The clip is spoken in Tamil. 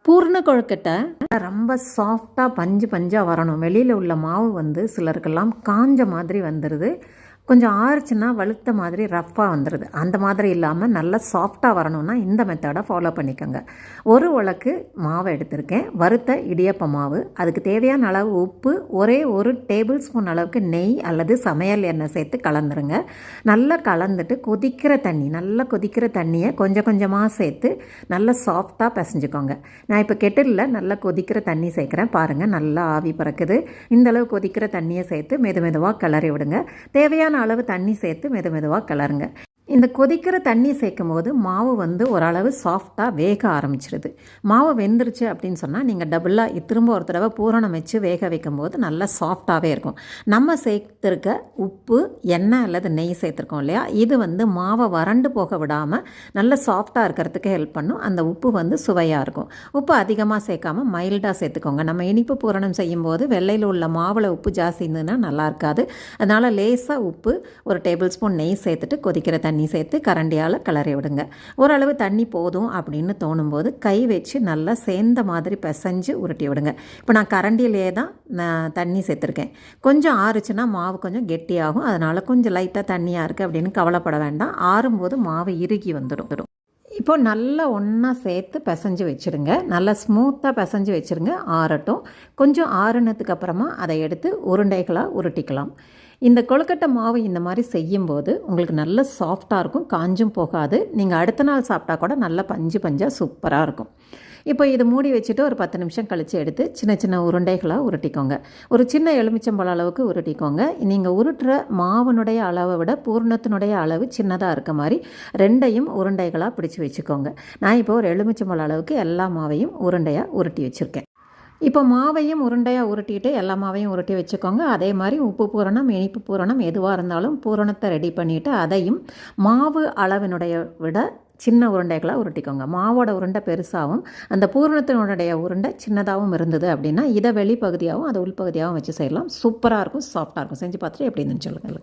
பூர்ண கொழுக்கட்டை ரொம்ப சாஃப்டாக பஞ்சு பஞ்சாக வரணும். வெளியில் உள்ள மாவு வந்து சிலருக்கெல்லாம் காஞ்ச மாதிரி வந்துடுது. கொஞ்சம் ஆறுச்சுன்னா வழுத்த மாதிரி ரஃப்பாக வந்துடுது. அந்த மாதிரி இல்லாமல் நல்லா சாஃப்டாக வரணும்னா இந்த மெத்தடை ஃபாலோ பண்ணிக்கோங்க. ஒரு உலக்கு மாவை எடுத்திருக்கேன், வறுத்த இடியப்ப மாவு. அதுக்கு தேவையான அளவு உப்பு, ஒரே ஒரு டேபிள் ஸ்பூன் அளவுக்கு நெய் அல்லது சமையல் எண்ணெய் சேர்த்து கலந்துருங்க. நல்லா கலந்துட்டு நல்லா கொதிக்கிற தண்ணியை கொஞ்சம் கொஞ்சமாக சேர்த்து நல்லா சாஃப்டாக பிசைஞ்சுக்கோங்க. நான் இப்போ கெட்டிலில் நல்லா கொதிக்கிற தண்ணி சேர்க்குறேன். பாருங்கள், நல்லா ஆவி பறக்குது. இந்தளவு கொதிக்கிற தண்ணியை சேர்த்து மெதுவாக கிளறி விடுங்க. தேவையான அளவு தண்ணி சேர்த்து மெதுவாக கிளறுங்க. இந்த கொதிக்கிற தண்ணி சேர்க்கும் போது மாவு வந்து ஓரளவு சாஃப்டாக வேக ஆரம்பிச்சிடுது. மாவு வெந்துருச்சு அப்படின்னு சொன்னால் நீங்கள் டபுளாக திரும்ப ஒரு தடவை பூரணம் வச்சு வேக வைக்கும் போது நல்லா சாஃப்டாகவே இருக்கும். நம்ம சேர்த்துருக்க உப்பு, எண்ணெய் அல்லது நெய் சேர்த்துருக்கோம் இல்லையா, இது வந்து மாவை வறண்டு போக விடாமல் நல்லா சாஃப்டாக இருக்கிறதுக்கு ஹெல்ப் பண்ணும். அந்த உப்பு வந்து சுவையாக இருக்கும். உப்பு அதிகமாக சேர்க்காமல் மைல்டாக சேர்த்துக்கோங்க. நம்ம இனிப்பு பூரணம் செய்யும்போது வெள்ளையில் உள்ள மாவில் உப்பு ஜாஸ்தி இருந்ததுன்னா நல்லா இருக்காது. அதனால் லேசாக உப்பு, ஒரு டேபிள் ஸ்பூன் நெய் சேர்த்துட்டு கொதிக்கிற தண்ணி சேர்த்து கரண்டியால் கிளறி விடுங்க. ஓரளவு தண்ணி போதும் அப்படின்னு தோணும்போது கை வச்சு நல்லா சேர்ந்த மாதிரி பிசைஞ்சு உருட்டி விடுங்க. இப்போ நான் கரண்டியிலே தான் தண்ணி சேர்த்துருக்கேன். கொஞ்சம் ஆறுச்சுன்னா மாவு கொஞ்சம் கெட்டியாகும். அதனால் கொஞ்சம் லைட்டாக தண்ணியாக இருக்குது அப்படின்னு கவலைப்பட வேண்டாம். ஆறும்போது மாவு இறுகி வந்துடும். இப்போ நல்லா ஒன்றா சேர்த்து பிசைஞ்சு வச்சுருங்க. நல்லா ஸ்மூத்தாக பிசைஞ்சு வச்சுருங்க, ஆறட்டும். கொஞ்சம் ஆறுனதுக்கு அப்புறமா அதை எடுத்து உருண்டைகளாக உருட்டிக்கலாம். இந்த கொழுக்கட்டை மாவு இந்த மாதிரி செய்யும்போது உங்களுக்கு நல்ல சாஃப்டாக இருக்கும், காஞ்சும் போகாது. நீங்கள் அடுத்த நாள் சாப்பிட்டா கூட நல்ல பஞ்சாக சூப்பராக இருக்கும். இப்போ இதை மூடி வச்சுட்டு ஒரு 10 நிமிஷம் கழித்து எடுத்து சின்ன உருண்டைகளாக உருட்டிக்கோங்க. ஒரு சின்ன எலுமிச்சம்பழம் அளவுக்கு உருட்டிக்கோங்க. நீங்கள் உருட்டுற மாவுனுடைய அளவை விட பூர்ணத்தினுடைய அளவு சின்னதாக இருக்க மாதிரி ரெண்டையும் உருண்டைகளாக பிடிச்சி வச்சுக்கோங்க. நான் இப்போ ஒரு எலுமிச்சம்பழம் அளவுக்கு எல்லா மாவையும் உருண்டையாக உருட்டி வச்சுருக்கேன். இப்போ மாவையும் உருண்டையாக உருட்டிட்டு எல்லா மாவையும் உருட்டி வச்சுக்கோங்க. அதே மாதிரி உப்பு பூரணம், இனிப்பு பூரணம் எதுவாக இருந்தாலும் பூரணத்தை ரெடி பண்ணிவிட்டு அதையும் மாவு அளவினுடைய விட சின்ன உருண்டைகளாக உருட்டிக்கோங்க. மாவோட உருண்டை பெருசாகவும் அந்த பூரணத்தினுடைய உருண்டை சின்னதாகவும் இருந்தது அப்படின்னா இதை வெளிப்பகுதியாகவும் அதை உள்பகுதியாகவும் வச்சு செய்யலாம். சூப்பராக இருக்கும், சாஃப்டாக இருக்கும். செஞ்சு பார்த்துட்டு எப்படி இருந்துன்னு சொல்லுங்கள்.